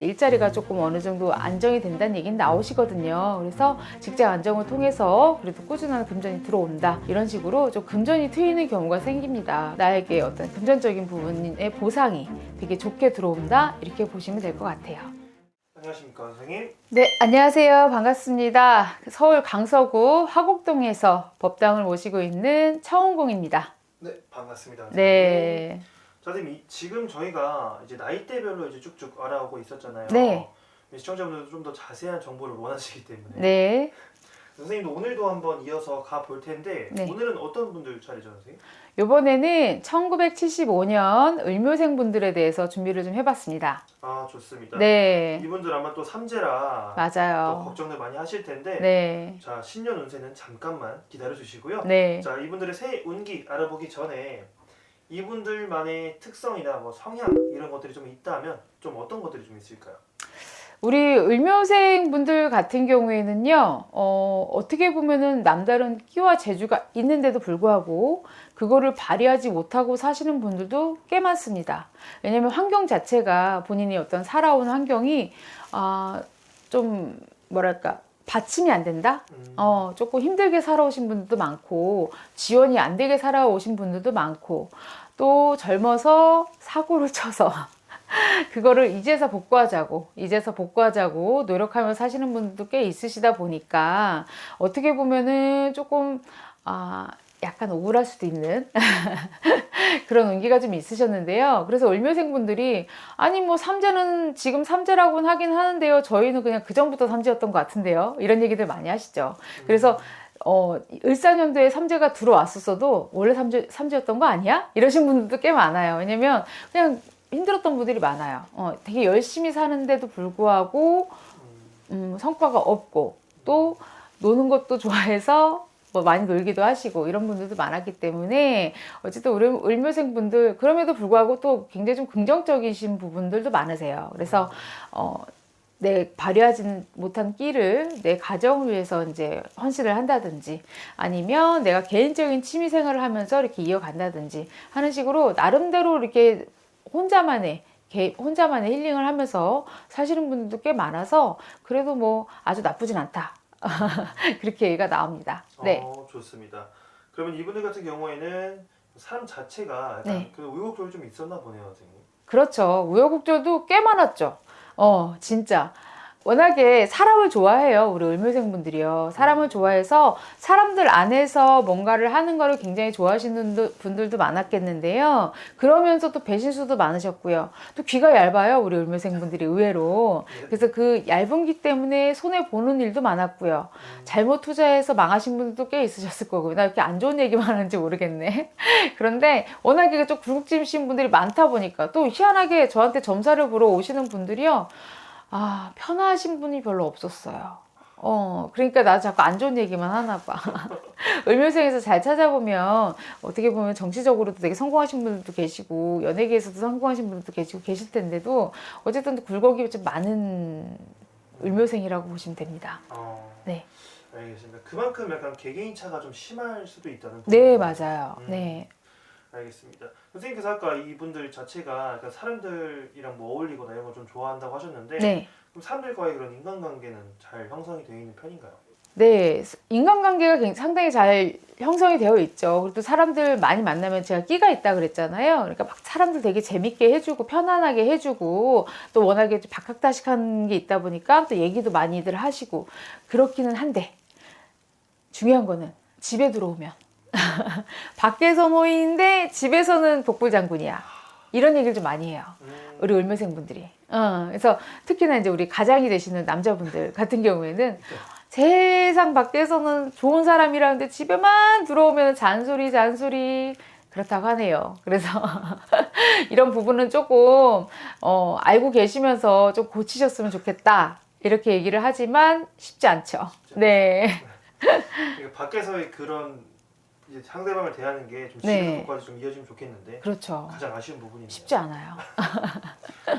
일자리가 조금 어느 정도 안정이 된다는 얘기는 나오시거든요. 그래서 직장 안정을 통해서 그래도 꾸준한 금전이 들어온다, 이런 식으로 좀 금전이 트이는 경우가 생깁니다. 나에게 어떤 금전적인 부분의 보상이 되게 좋게 들어온다, 이렇게 보시면 될 것 같아요. 안녕하십니까, 선생님. 네, 안녕하세요. 반갑습니다. 서울 강서구 화곡동에서 법당을 모시고 있는 차원공입니다. 네, 반갑습니다, 선생님. 네. 자, 선생님, 지금 저희가 이제 나이대별로 이제 쭉쭉 알아오고 있었잖아요. 네. 시청자분들도 좀 더 자세한 정보를 원하시기 때문에. 네. 선생님도 오늘도 한번 이어서 가 볼 텐데, 네. 오늘은 어떤 분들 차례죠, 선생님? 이번에는 1975년 을묘생 분들에 대해서 준비를 좀 해봤습니다. 아, 좋습니다. 네. 이분들 아마 또 삼재라 또 맞아요. 걱정들 많이 하실 텐데, 네. 자, 신년 운세는 잠깐만 기다려 주시고요. 네. 자, 이분들의 새 운기 알아보기 전에 이분들만의 특성이나 뭐 성향 이런 것들이 좀 있다면 좀 어떤 것들이 좀 있을까요? 우리 을묘생 분들 같은 경우에는요, 어떻게 보면은 남다른 끼와 재주가 있는데도 불구하고 그거를 발휘하지 못하고 사시는 분들도 꽤 많습니다. 왜냐면 환경 자체가, 본인이 어떤 살아온 환경이 좀 뭐랄까, 받침이 안 된다? 조금 힘들게 살아오신 분들도 많고, 지원이 안 되게 살아오신 분들도 많고, 또 젊어서 사고를 쳐서 그거를 이제서 복구하자고 노력하며 사시는 분들도 꽤 있으시다 보니까, 어떻게 보면은 조금 약간 우울할 수도 있는 그런 운기가 좀 있으셨는데요. 그래서 을묘생 분들이, 아니 뭐 삼재는 지금 삼재라고는 하긴 하는데요, 저희는 그냥 그 전부터 삼재였던 것 같은데요, 이런 얘기들 많이 하시죠. 그래서 을사년도에 삼재가 들어왔었어도 원래 삼재였던 거 아니야? 이러신 분들도 꽤 많아요. 왜냐면 그냥 힘들었던 분들이 많아요. 되게 열심히 사는데도 불구하고 성과가 없고, 또 노는 것도 좋아해서 뭐 많이 놀기도 하시고 이런 분들도 많았기 때문에, 어쨌든 우리 을묘생 분들, 그럼에도 불구하고 또 굉장히 좀 긍정적이신 부분들도 많으세요. 그래서 내 발휘하지 못한 끼를 내 가정을 위해서 이제 헌신을 한다든지, 아니면 내가 개인적인 취미 생활을 하면서 이렇게 이어간다든지 하는 식으로 나름대로 이렇게 혼자만의 힐링을 하면서 사시는 분들도 꽤 많아서, 그래도 뭐 아주 나쁘진 않다. 그렇게 얘기가 나옵니다. 네. 좋습니다. 그러면 이분들 같은 경우에는 사람 자체가 약간 네. 그 우여곡절이 좀 있었나 보네요, 선생님. 그렇죠. 우여곡절도 꽤 많았죠. 진짜. 워낙에 사람을 좋아해요. 우리 을묘생 분들이요. 사람을 좋아해서 사람들 안에서 뭔가를 하는 거를 굉장히 좋아하시는 분들도 많았겠는데요. 그러면서 또 배신수도 많으셨고요. 또 귀가 얇아요, 우리 을묘생 분들이 의외로. 그래서 그 얇은 귀 때문에 손해보는 일도 많았고요. 잘못 투자해서 망하신 분들도 꽤 있으셨을 거고요. 나 이렇게 안 좋은 얘기만 하는지 모르겠네. 그런데 워낙에 좀 굴곡지신 분들이 많다 보니까, 또 희한하게 저한테 점사를 보러 오시는 분들이요, 편하신 분이 별로 없었어요. 그러니까 나 자꾸 안 좋은 얘기만 하나 봐. 을묘생에서 잘 찾아보면 어떻게 보면 정치적으로도 되게 성공하신 분들도 계시고, 연예계에서도 성공하신 분들도 계시고 계실 텐데도, 어쨌든 굴곡이 좀 많은 을묘생이라고 보시면 됩니다. 네. 알겠습니다. 그만큼 약간 개개인 차가 좀 심할 수도 있다는 네, 부분이죠. 맞아요. 네. 알겠습니다. 선생님께서 아까 이분들 자체가 약간 사람들이랑 뭐 어울리거나 이런 걸 좀 좋아한다고 하셨는데, 네. 그럼 사람들과의 그런 인간관계는 잘 형성이 되어 있는 편인가요? 네, 인간관계가 상당히 잘 형성이 되어 있죠. 그리고 또 사람들 많이 만나면, 제가 끼가 있다 그랬잖아요. 그러니까 막 사람들 되게 재밌게 해주고 편안하게 해주고, 또 워낙에 박학다식한 게 있다 보니까 또 얘기도 많이들 하시고 그렇기는 한데, 중요한 거는 집에 들어오면 밖에서 노인인데 집에서는 복불장군이야, 이런 얘기를 좀 많이 해요, 우리 을묘생 분들이. 그래서 특히나 이제 우리 가장이 되시는 남자분들 같은 경우에는 세상 밖에서는 좋은 사람이라는데 집에만 들어오면 잔소리 그렇다고 하네요. 그래서 이런 부분은 조금 알고 계시면서 좀 고치셨으면 좋겠다, 이렇게 얘기를 하지만 쉽지 않죠. 네. 그러니까 밖에서의 그런 이제 상대방을 대하는 게 좀 집에서까지 좀 이어지면 좋겠는데, 그렇죠. 가장 아쉬운 부분이네요. 쉽지 않아요.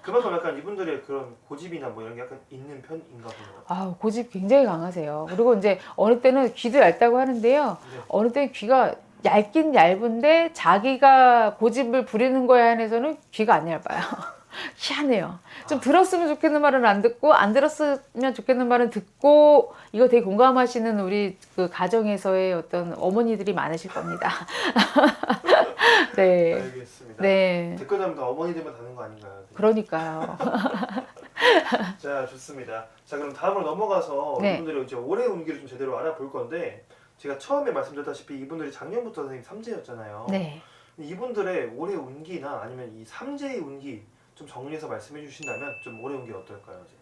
그만큼 약간 이분들의 그런 고집이나 뭐 이런 게 약간 있는 편인가 보네요. 고집 굉장히 강하세요. 그리고 이제 어느 때는 귀도 얇다고 하는데요. 네. 어느 때는 귀가 얇긴 얇은데 자기가 고집을 부리는 거에 한해서는 귀가 안 얇아요. 희한해요. 좀 들었으면 좋겠는 말은 안 듣고 안 들었으면 좋겠는 말은 듣고 이거 되게 공감하시는 우리 그 가정에서의 어떤 어머니들이 많으실 겁니다. 네. 알겠습니다. 네. 댓글 달면 다 어머니들만 다는 거 아닌가요? 그러니까요. 자, 좋습니다. 자, 그럼 다음으로 넘어가서 네. 이분들의 이제 올해 운기를 좀 제대로 알아볼 건데 제가 처음에 말씀드렸다시피 이분들이 작년부터 선생님 삼재였잖아요. 네. 이분들의 올해 운기나 아니면 이 삼재의 운기 좀 정리해서 말씀해 주신다면 좀 올해 운기 어떨까요? 이제?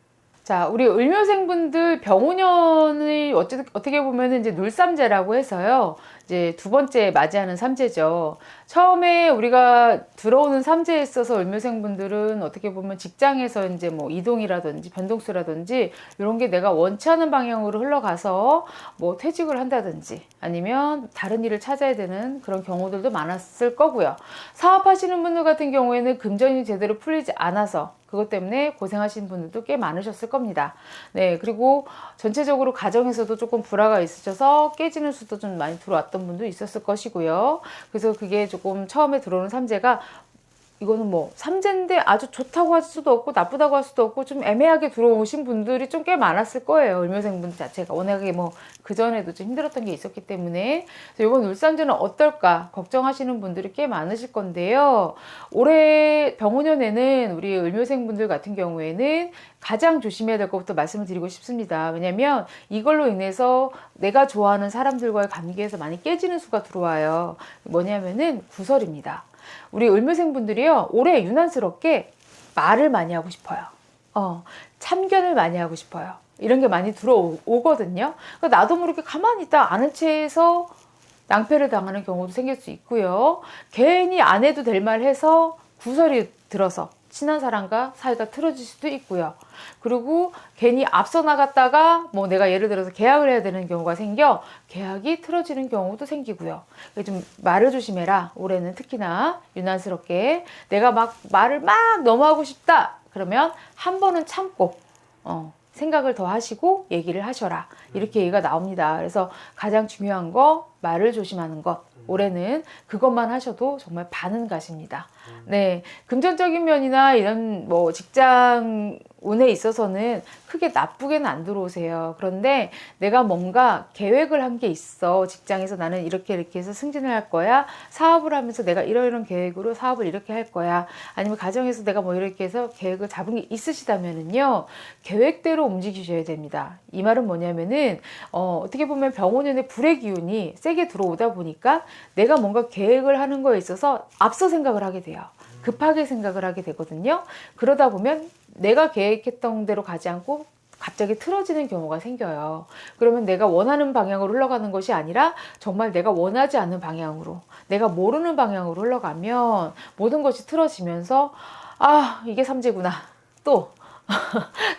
자, 우리 을묘생분들 병오년이 어떻게 보면 이제 눌삼재라고 해서요. 이제 두 번째 맞이하는 삼재죠. 처음에 우리가 들어오는 삼재에 있어서 을묘생분들은 어떻게 보면 직장에서 이제 뭐 이동이라든지 변동수라든지 이런 게 내가 원치 않은 방향으로 흘러가서 뭐 퇴직을 한다든지 아니면 다른 일을 찾아야 되는 그런 경우들도 많았을 거고요. 사업하시는 분들 같은 경우에는 금전이 제대로 풀리지 않아서 그것 때문에 고생하시는 분들도 꽤 많으셨을 겁니다. 네, 그리고 전체적으로 가정에서도 조금 불화가 있으셔서 깨지는 수도 좀 많이 들어왔던 분도 있었을 것이고요. 그래서 그게 조금 처음에 들어오는 삼재가 이거는 뭐 삼재인데 아주 좋다고 할 수도 없고 나쁘다고 할 수도 없고 좀 애매하게 들어오신 분들이 좀 꽤 많았을 거예요. 을묘생분들 자체가 워낙에 뭐 그전에도 좀 힘들었던 게 있었기 때문에 이번 울산주는 어떨까 걱정하시는 분들이 꽤 많으실 건데요. 올해 병오년에는 우리 을묘생분들 같은 경우에는 가장 조심해야 될 것부터 말씀을 드리고 싶습니다. 왜냐면 이걸로 인해서 내가 좋아하는 사람들과의 관계에서 많이 깨지는 수가 들어와요. 뭐냐면은 구설입니다. 우리 을묘생분들이요 올해 유난스럽게 말을 많이 하고 싶어요. 참견을 많이 하고 싶어요. 이런 게 많이 들어오거든요. 그러니까 나도 모르게 가만히 있다 아는 체에서 낭패를 당하는 경우도 생길 수 있고요. 괜히 안 해도 될 말 해서 구설이 들어서 친한 사람과 사이가 틀어질 수도 있고요. 그리고 괜히 앞서 나갔다가 뭐 내가 예를 들어서 계약을 해야 되는 경우가 생겨 계약이 틀어지는 경우도 생기고요. 좀 말을 조심해라. 올해는 특히나 유난스럽게 내가 막 말을 막 너무 하고 싶다. 그러면 한 번은 참고 생각을 더 하시고 얘기를 하셔라. 이렇게 얘기가 나옵니다. 그래서 가장 중요한 거 말을 조심하는 것. 올해는 그것만 하셔도 정말 반은 가십니다. 네, 금전적인 면이나 이런 뭐 직장 운에 있어서는 크게 나쁘게는 안 들어오세요. 그런데 내가 뭔가 계획을 한 게 있어. 직장에서 나는 이렇게 해서 승진을 할 거야. 사업을 하면서 내가 이런 계획으로 사업을 이렇게 할 거야. 아니면 가정에서 내가 뭐 이렇게 해서 계획을 잡은 게 있으시다면은요. 계획대로 움직이셔야 됩니다. 이 말은 뭐냐면은 어떻게 보면 병오년의 불의 기운이 세게 들어오다 보니까 내가 뭔가 계획을 하는 거에 있어서 앞서 생각을 하게 돼요. 급하게 생각을 하게 되거든요. 그러다 보면 내가 계획했던 대로 가지 않고 갑자기 틀어지는 경우가 생겨요. 그러면 내가 원하는 방향으로 흘러가는 것이 아니라 정말 내가 원하지 않는 방향으로, 내가 모르는 방향으로 흘러가면 모든 것이 틀어지면서 이게 삼재구나. 또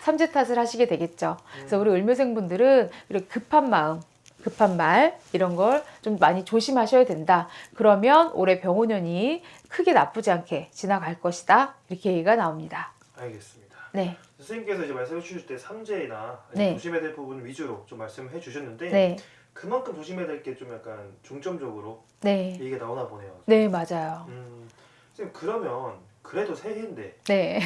삼재 탓을 하시게 되겠죠. 그래서 우리 을묘생분들은 이렇게 급한 마음, 급한 말 이런 걸 좀 많이 조심하셔야 된다. 그러면 올해 병오년이 크게 나쁘지 않게 지나갈 것이다. 이렇게 얘기가 나옵니다. 알겠습니다. 네. 선생님께서 이제 말씀해 주실 때 삼재나 네. 조심해야 될 부분 위주로 좀 말씀해 주셨는데 네. 그만큼 조심해야 될 게 좀 약간 중점적으로 네. 얘기가 나오나 보네요. 네, 맞아요. 선생님 그러면 그래도 새해인데 네.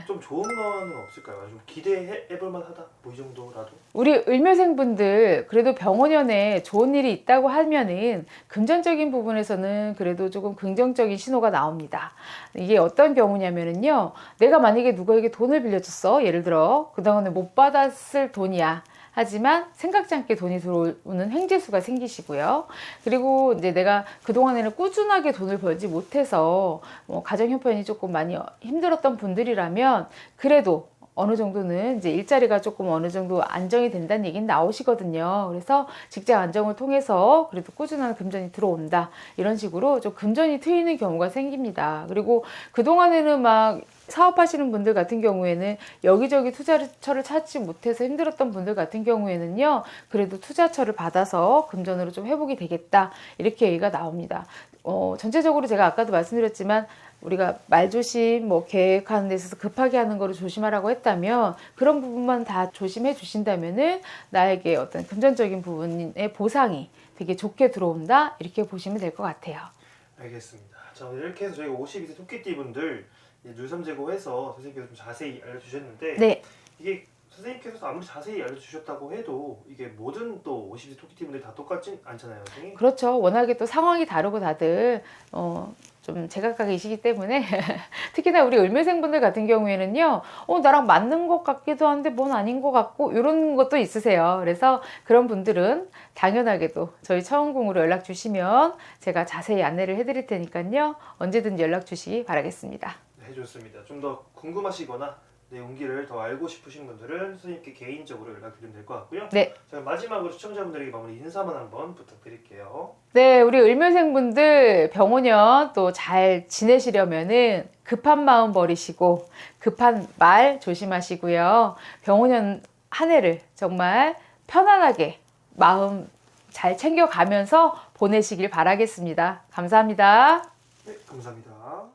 좀 좋은 거는 없을까요? 좀 기대해 볼 만하다. 뭐 이 정도라도. 우리 을묘생분들 그래도 병오년에 좋은 일이 있다고 하면은 금전적인 부분에서는 그래도 조금 긍정적인 신호가 나옵니다. 이게 어떤 경우냐면은요. 내가 만약에 누구에게 돈을 빌려줬어. 예를 들어 그동안에 못 받았을 돈이야. 하지만 생각지 않게 돈이 들어오는 횡재수가 생기시고요. 그리고 이제 내가 그동안에는 꾸준하게 돈을 벌지 못해서 뭐 가정 형편이 조금 많이 힘들었던 분들이라면 그래도 어느 정도는 이제 일자리가 조금 어느 정도 안정이 된다는 얘기는 나오시거든요. 그래서 직장 안정을 통해서 그래도 꾸준한 금전이 들어온다. 이런 식으로 좀 금전이 트이는 경우가 생깁니다. 그리고 그동안에는 막 사업하시는 분들 같은 경우에는 여기저기 투자처를 찾지 못해서 힘들었던 분들 같은 경우에는요. 그래도 투자처를 받아서 금전으로 좀 회복이 되겠다. 이렇게 얘기가 나옵니다. 전체적으로 제가 아까도 말씀드렸지만 우리가 말조심, 뭐 계획하는 데 있어서 급하게 하는 거를 조심하라고 했다면 그런 부분만 다 조심해 주신다면은 나에게 어떤 금전적인 부분의 보상이 되게 좋게 들어온다 이렇게 보시면 될 것 같아요. 알겠습니다. 자 오늘 이렇게 해서 저희가 52세 토끼띠 분들 누삼 제거해서 선생님께서 좀 자세히 알려주셨는데 네. 이게 선생님께서 아무리 자세히 알려주셨다고 해도 이게 모든 또 OCD 토끼티분들이 다 똑같진 않잖아요, 선생님. 그렇죠. 워낙에 또 상황이 다르고 다들 좀 제각각이시기 때문에 특히나 우리 을묘생분들 같은 경우에는요, 나랑 맞는 것 같기도 한데 뭔 아닌 것 같고 이런 것도 있으세요. 그래서 그런 분들은 당연하게도 저희 처음궁으로 연락 주시면 제가 자세히 안내를 해드릴 테니까요, 언제든지 연락 주시기 바라겠습니다. 네, 좋습니다. 좀 더 궁금하시거나 내 운기를 더 알고 싶으신 분들은 선생님께 개인적으로 연락드리면 될 것 같고요. 네. 제가 마지막으로 시청자분들에게 마무리 인사만 한번 부탁드릴게요. 네, 우리 을묘생분들 병오년 또 잘 지내시려면은 급한 마음 버리시고 급한 말 조심하시고요. 병오년 한 해를 정말 편안하게 마음 잘 챙겨가면서 보내시길 바라겠습니다. 감사합니다. 네, 감사합니다.